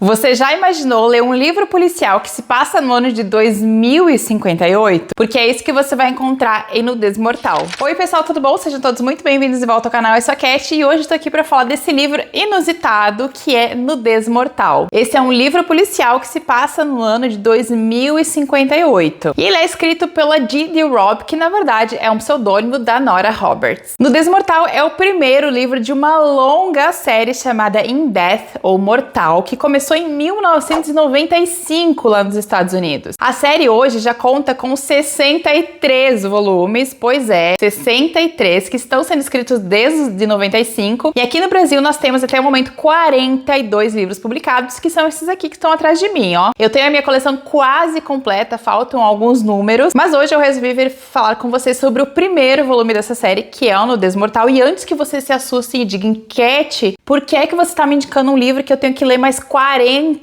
Você já imaginou ler um livro policial que se passa no ano de 2058? Porque é isso que você vai encontrar em Nudez Mortal. Oi pessoal, tudo bom? Sejam todos muito bem-vindos de volta ao canal, eu sou a Cat e hoje estou aqui para falar desse livro inusitado que é Nudez Mortal. Esse é um livro policial que se passa no ano de 2058. E ele é escrito pela Dee Robb, que na verdade é um pseudônimo da Nora Roberts. Nudez Mortal é o primeiro livro de uma longa série chamada In Death, ou Mortal, que começou em 1995 lá nos Estados Unidos. A série hoje já conta com 63 volumes, pois é, 63 que estão sendo escritos desde 95, e aqui no Brasil nós temos até o momento 42 livros publicados, que são esses aqui que estão atrás de mim, ó. Eu tenho a minha coleção quase completa, faltam alguns números, mas hoje eu resolvi vir falar com vocês sobre o primeiro volume dessa série, que é o Nudez Mortal, e antes que vocês se assustem e digam, Cat, por que é que você está me indicando um livro que eu tenho que ler mais 40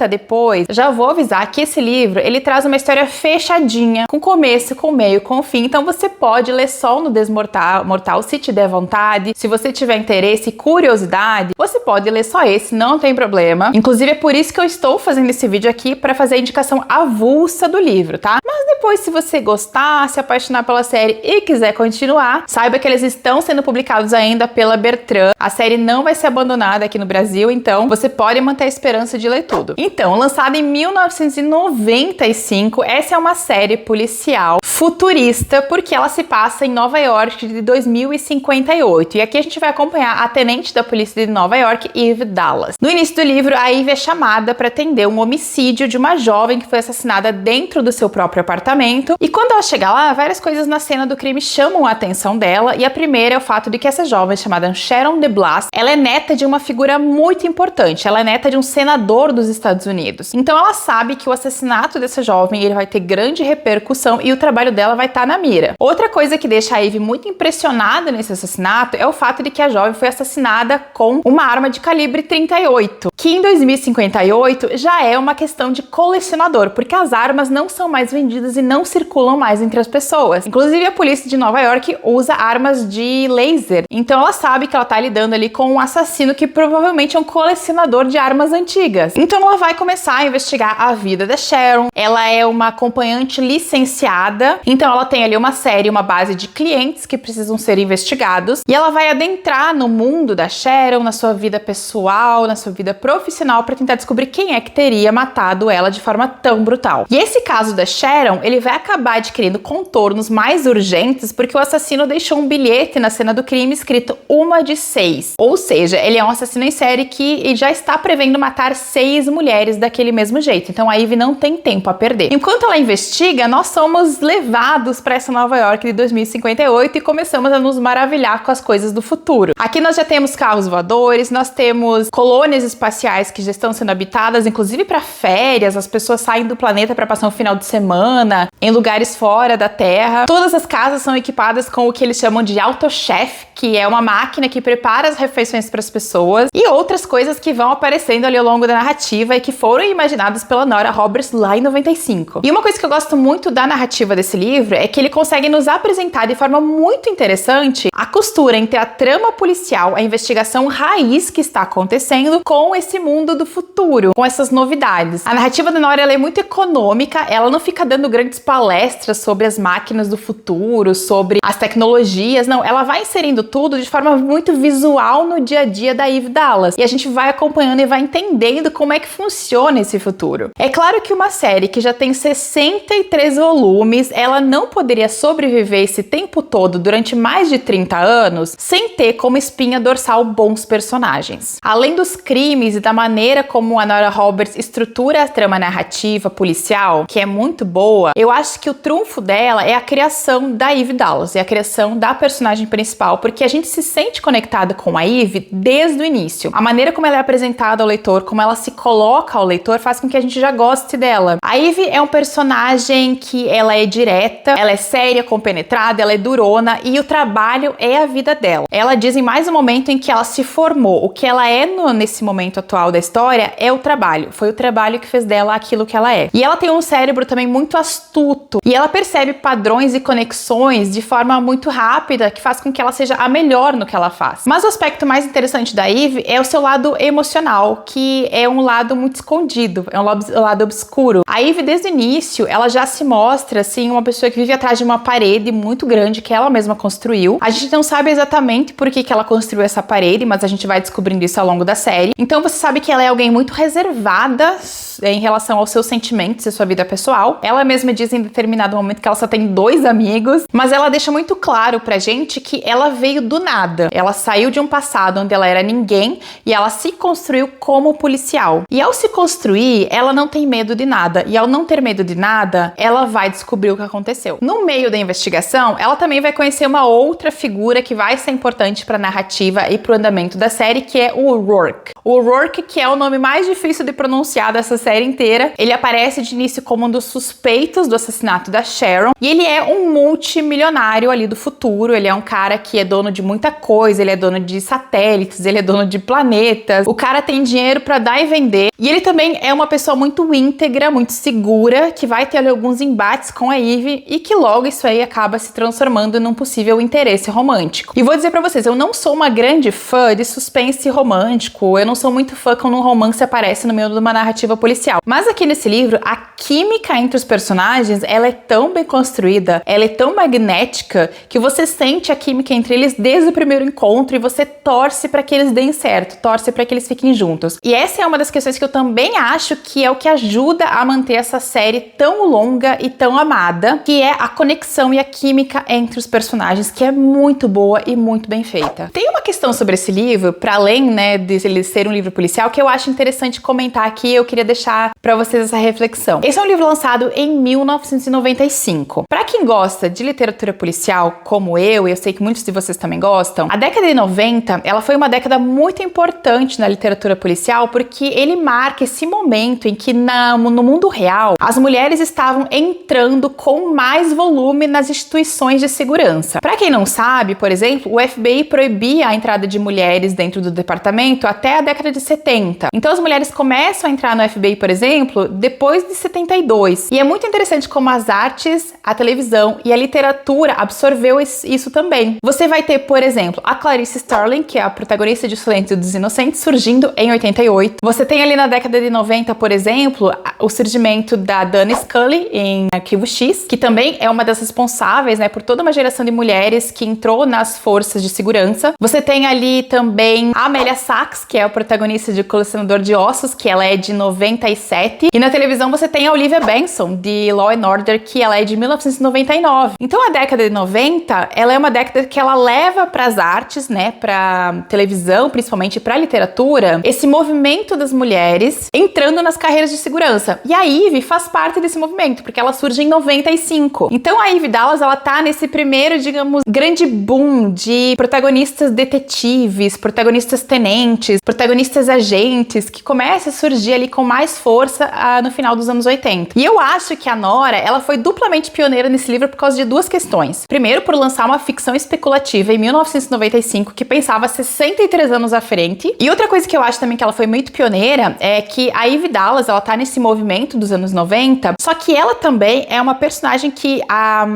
depois? Já vou avisar que esse livro, ele traz uma história fechadinha, com começo, com meio, com fim, então você pode ler só o Nudez Mortal se te der vontade, se você tiver interesse e curiosidade, você pode ler só esse, não tem problema. Inclusive é por isso que eu estou fazendo esse vídeo aqui, para fazer a indicação avulsa do livro, tá? Mas depois, se você gostar, se apaixonar pela série e quiser continuar, saiba que eles estão sendo publicados ainda pela Bertrand. A série não vai ser abandonada aqui no Brasil, então você pode manter a esperança de ler tudo. Então, lançada em 1995, essa é uma série policial futurista, porque ela se passa em Nova York de 2058. E aqui a gente vai acompanhar a tenente da polícia de Nova York, Eve Dallas. No início do livro, a Eve é chamada para atender um homicídio de uma jovem que foi assassinada dentro do seu próprio apartamento. E quando ela chega lá, várias coisas na cena do crime chamam a atenção dela. E a primeira é o fato de que essa jovem, chamada Sharon DeBlas, ela é neta de uma figura muito importante. Ela é neta de um senador dos Estados Unidos. Então ela sabe que o assassinato dessa jovem ele vai ter grande repercussão e o trabalho dela vai estar na mira. Outra coisa que deixa a Eve muito impressionada nesse assassinato é o fato de que a jovem foi assassinada com uma arma de calibre 38, que em 2058 já é uma questão de colecionador, porque as armas não são mais vendidas e não circulam mais entre as pessoas. Inclusive a polícia de Nova York usa armas de laser, então ela sabe que ela tá lidando ali com um assassino que provavelmente é um colecionador de armas antigas. Então ela vai começar a investigar a vida da Sharon. Ela é uma acompanhante licenciada, então ela tem ali uma série, uma base de clientes que precisam ser investigados, e ela vai adentrar no mundo da Sharon, na sua vida pessoal, na sua vida profissional, para tentar descobrir quem é que teria matado ela de forma tão brutal. E esse caso da Sharon, ele vai acabar adquirindo contornos mais urgentes porque o assassino deixou um bilhete na cena do crime escrito 1 de 6, ou seja, ele é um assassino em série que já está prevendo matar 6 mulheres daquele mesmo jeito, então a Eve não tem tempo a perder. Enquanto ela investiga, nós somos levados para essa Nova York de 2058 e começamos a nos maravilhar com as coisas do futuro. Aqui nós já temos carros voadores, nós temos colônias espaciais que já estão sendo habitadas, inclusive para férias, as pessoas saem do planeta para passar um final de semana em lugares fora da Terra. Todas as casas são equipadas com o que eles chamam de autochef, que é uma máquina que prepara as refeições para as pessoas, e outras coisas que vão aparecendo ali ao longo da narrativa e que foram imaginadas pela Nora Roberts lá em 95. E uma coisa que eu gosto muito da narrativa desse livro é que ele consegue nos apresentar de forma muito interessante a costura entre a trama policial, a investigação raiz que está acontecendo com esse mundo do futuro, com essas novidades. A narrativa da Nora ela é muito econômica, ela não fica dando grandes palestras sobre as máquinas do futuro, sobre as tecnologias, não, ela vai inserindo tudo de forma muito visual no dia a dia da Eve Dallas. E a gente vai acompanhando e vai entendendo como é que funciona esse futuro. É claro que uma série que já tem 63 volumes, ela não poderia sobreviver esse tempo todo durante mais de 30 anos sem ter como espinha dorsal bons personagens. Além dos crimes e da maneira como a Nora Roberts estrutura a trama narrativa policial, que é muito boa, eu acho que o trunfo dela é a criação da Eve Dallas, é a criação da personagem principal, porque a gente se sente conectado com a Eve desde o início. A maneira como ela é apresentada ao leitor, como ela se coloca ao leitor, faz com que a gente já goste dela. A Eve é um personagem que ela é direta, ela é séria, compenetrada, ela é durona e o trabalho é a vida dela. Ela diz em mais um momento em que ela se formou. O que ela é nesse momento atual da história é o trabalho. Foi o trabalho que fez dela aquilo que ela é. E ela tem um cérebro também muito astuto e ela percebe padrões e conexões de forma muito rápida que faz com que ela seja a melhor no que ela faz. Mas o aspecto mais interessante da Eve é o seu lado emocional, que é um lado muito escondido, é um lado obscuro. A Eve, desde o início, ela já se mostra, assim, uma pessoa que vive atrás de uma parede muito grande que ela mesma construiu. A gente não sabe exatamente por que ela construiu essa parede, mas a gente vai descobrindo isso ao longo da série. Então você sabe que ela é alguém muito reservada em relação aos seus sentimentos e sua vida pessoal. Ela mesma diz em determinado momento que ela só tem 2 amigos, mas ela deixa muito claro pra gente que ela veio do nada. Ela saiu de um passado onde ela era ninguém e ela se construiu como policial. E ao se construir, ela não tem medo de nada. E ao não ter medo de nada, ela vai descobrir o que aconteceu. No meio da investigação, ela também vai conhecer uma outra figura que vai ser importante pra narrativa e pro andamento da série, que é o Rourke. O Rourke, que é o nome mais difícil de pronunciar dessa série inteira, ele aparece de início como um dos suspeitos do assassinato da Sharon, e ele é um multimilionário ali do futuro. Ele é um cara que é dono de muita coisa, ele é dono de satélites, ele é dono de planetas, o cara tem dinheiro pra dar e vender, e ele também é uma pessoa muito íntegra, muito segura, que vai ter ali alguns embates com a Eve, e que logo isso aí acaba se transformando num possível interesse romântico. E vou dizer pra vocês, eu não sou uma grande fã de suspense romântico, eu não sou muito fã quando um romance aparece no meio de uma narrativa policial, mas aqui nesse livro, a química entre os personagens, ela é tão bem construída, ela é tão magnética, que você sente a química entre eles desde o primeiro encontro e você torce pra que eles deem certo, torce pra que eles fiquem juntos. E essa é uma das questões que eu também acho que é o que ajuda a manter essa série tão longa e tão amada, que é a conexão e a química entre os personagens, que é muito boa e muito bem feita. Tem uma questão sobre esse livro, para além, né, de ele ser um livro policial, que eu acho interessante comentar aqui, eu queria deixar para vocês essa reflexão. Esse é um livro lançado em 1995. Para quem gosta de literatura policial, como eu sei que muitos de vocês também gostam, a década de 90, ela foi uma década muito importante na literatura policial, porque ele marca esse momento em que no mundo real, as mulheres estavam entrando com mais volume nas instituições de segurança. Para quem não sabe, por exemplo, o FBI proibia a entrada de mulheres dentro do departamento até a década de 70. Então as mulheres começam a entrar no FBI, por exemplo, depois de 72. E é muito interessante como as artes, a televisão e a literatura absorveu isso também. Você vai ter, por exemplo, a Clarice Starling, que é a protagonista de O Silêncio dos Inocentes, surgindo em 88. Você tem ali na década de 90, por exemplo, o surgimento da Dana Scully em Arquivo X, que também é uma das responsáveis, né, por toda uma geração de mulheres que entrou nas forças de segurança. Você tem ali também a Amelia Sachs, que é a protagonista de Colecionador de Ossos, que ela é de 97. E na televisão você tem a Olivia Benson, de Law and Order, que ela é de 1999. Então a década de 90, ela é uma década que ela leva para as artes, né, para televisão, principalmente para literatura, esse movimento das mulheres entrando nas carreiras de segurança. E a Eve faz parte desse movimento, porque ela surge em 95. Então a Eve Dallas, ela tá nesse primeiro, digamos, grande boom de protagonistas detetives, protagonistas tenentes, protagonistas agentes, que começa a surgir ali com mais força no final dos anos 80. E eu acho que a Nora, ela foi duplamente pioneira nesse livro por causa de duas questões. Primeiro, por lançar uma ficção especulativa em 1995 que pensava 63 anos à frente. E outra coisa que eu acho também que ela foi muito pioneira é que a Eve Dallas, ela tá nesse movimento dos anos 90, só que ela também é uma personagem que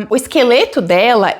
o esqueleto dela,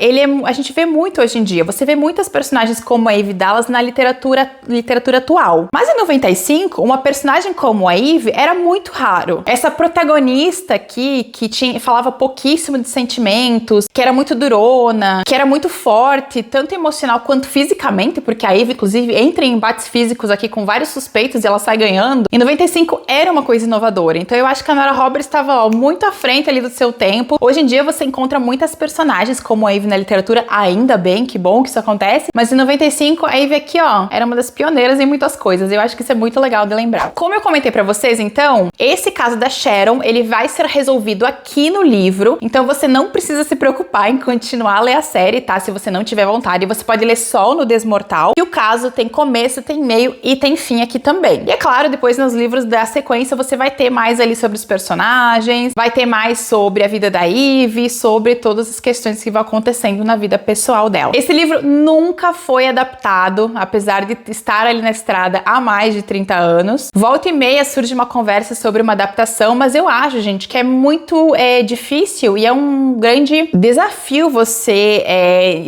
a gente vê muito hoje em dia. Você vê muitas personagens como a Eve Dallas na literatura atual. Mas em 95, uma personagem como a Eve era muito raro. Essa protagonista aqui, que falava pouquíssimo de sentimentos, que era muito durona, que era muito forte, tanto emocional quanto fisicamente, porque a Eve, inclusive, entra em embates físicos aqui com vários suspeitos e ela sai ganhando. Em 95 era uma coisa inovadora. Então eu acho que a Nora Roberts estava muito à frente ali do seu tempo. Hoje em dia você encontra muitas personagens como a Eve na literatura, ainda bem, que bom que isso acontece. Mas em 95 a Eve aqui, ó, era uma das pioneiras em muitas coisas. Eu acho que isso é muito legal de lembrar. Como eu comentei pra vocês, então, esse caso da Sharon, ele vai ser resolvido aqui no livro. Então você não precisa se preocupar em continuar a ler a série, tá? Se você não tiver vontade, você pode ler só o Nudez Mortal. E o caso tem começo, tem meio e tem fim aqui também. E é claro, depois nos livros da sequência você vai ter mais ali sobre os personagens, vai ter mais sobre a vida da Eve, sobre todas as questões que vão acontecendo na vida pessoal dela. Esse livro nunca foi adaptado, apesar de estar ali na estrada há mais de 30 anos. Volta e meia surge uma conversa sobre uma adaptação, mas eu acho, gente, que é muito difícil e é um grande desafio você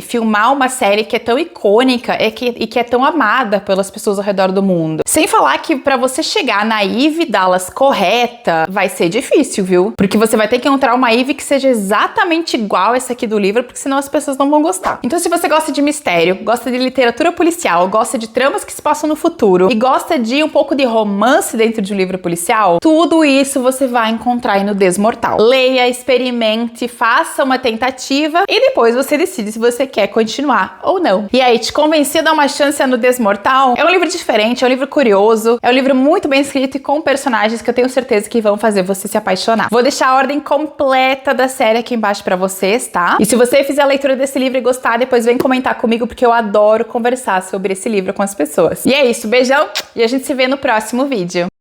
filmar uma série que é tão icônica e que é tão amada pelas pessoas ao redor do mundo. Sem falar que pra você chegar na Eve Dallas correta, vai ser difícil, viu? Porque você vai ter que encontrar uma Eve que seja exatamente igual essa aqui do livro, porque senão as pessoas não vão gostar. Então, se você gosta de mistério, gosta de literatura policial, gosta de tramas que se passam no futuro e gosta de um pouco de romance dentro de um livro policial, tudo isso você vai encontrar aí no Desmortal. Leia, experimente, faça uma tentativa e depois você decide se você quer continuar ou não. E aí, te convenci a dar uma chance no Desmortal? É um livro diferente, é um livro curioso, é um livro muito bem escrito e com personagens que eu tenho certeza que vão fazer você se apaixonar. Vou deixar a ordem completa da série aqui embaixo pra vocês, tá? E se você fizer a leitura desse livro e gostar, depois vem comentar comigo, porque eu adoro conversar sobre esse livro com as pessoas. E é isso, beijão e a gente se vê no próximo vídeo.